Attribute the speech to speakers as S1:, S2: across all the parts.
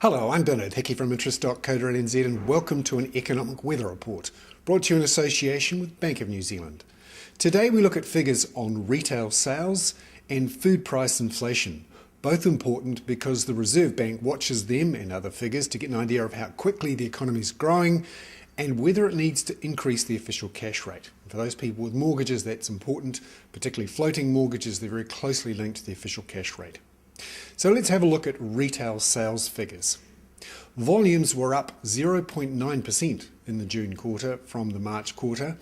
S1: Hello, I'm Bernard Hickey from interest.co.nz and welcome to an economic weather report brought to you in association with Bank of New Zealand. Today we look at figures on retail sales and food price inflation, both important because the Reserve Bank watches them and other figures to get an idea of how quickly the economy is growing and whether it needs to increase the official cash rate. For those people with mortgages, that's important, particularly floating mortgages. They're very closely linked to the official cash rate. So let's have a look at retail sales figures. Volumes were up 0.9% in the June quarter from the March quarter,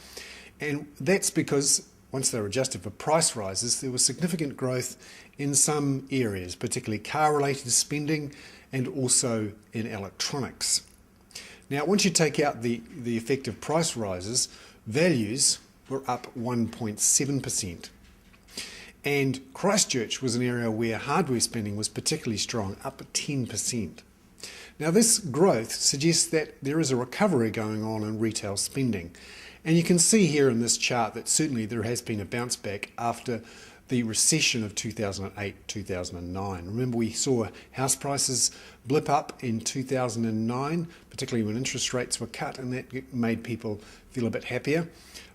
S1: and that's because once they were adjusted for price rises, there was significant growth in some areas, particularly car-related spending and also in electronics. Now, once you take out the effect of price rises, values were up 1.7%. And Christchurch was an area where hardware spending was particularly strong, up 10%. Now this growth suggests that there is a recovery going on in retail spending. And you can see here in this chart that certainly there has been a bounce back after the recession of 2008-2009. Remember, we saw house prices blip up in 2009, particularly when interest rates were cut, and that made people feel a bit happier.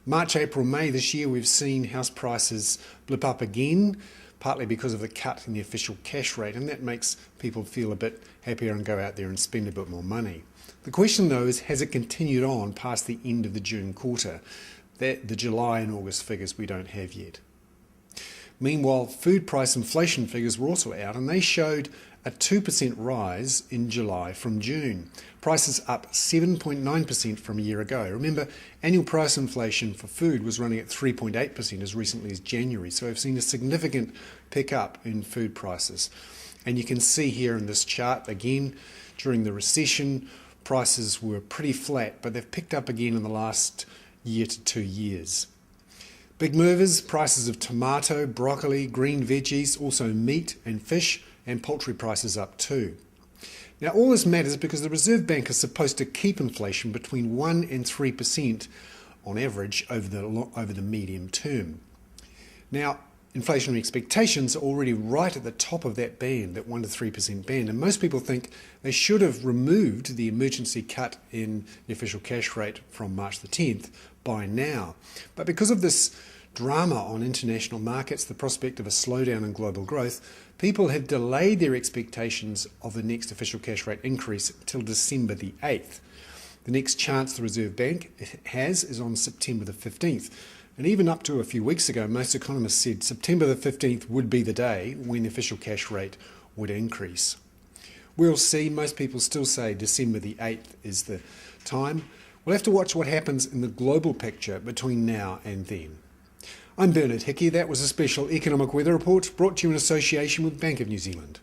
S1: March, April, May this year, we've seen house prices blip up again, partly because of the cut in the official cash rate, and that makes people feel a bit happier and go out there and spend a bit more money. The question, though, is has it continued on past the end of the June quarter? The July and August figures we don't have yet. Meanwhile, food price inflation figures were also out, and they showed a 2% rise in July from June. Prices up 7.9% from a year ago. Remember, annual price inflation for food was running at 3.8% as recently as January, so we've seen a significant pickup in food prices. And you can see here in this chart, again, during the recession, prices were pretty flat, but they've picked up again in the last year to 2 years. Big movers, prices of tomato, broccoli, green veggies, also meat and fish, and poultry prices up too. Now all this matters because the Reserve Bank is supposed to keep inflation between 1 and 3% on average over the medium term. Now inflationary expectations are already right at the top of that band, that 1 to 3% band, and most people think they should have removed the emergency cut in the official cash rate from March the 10th by now. But because of this drama on international markets, the prospect of a slowdown in global growth, people have delayed their expectations of the next official cash rate increase till December the 8th. The next chance the Reserve Bank has is on September the 15th. And even up to a few weeks ago, most economists said September the 15th would be the day when the official cash rate would increase. We'll see. Most people still say December the 8th is the time. We'll have to watch what happens in the global picture between now and then. I'm Bernard Hickey. That was a special economic weather report brought to you in association with Bank of New Zealand.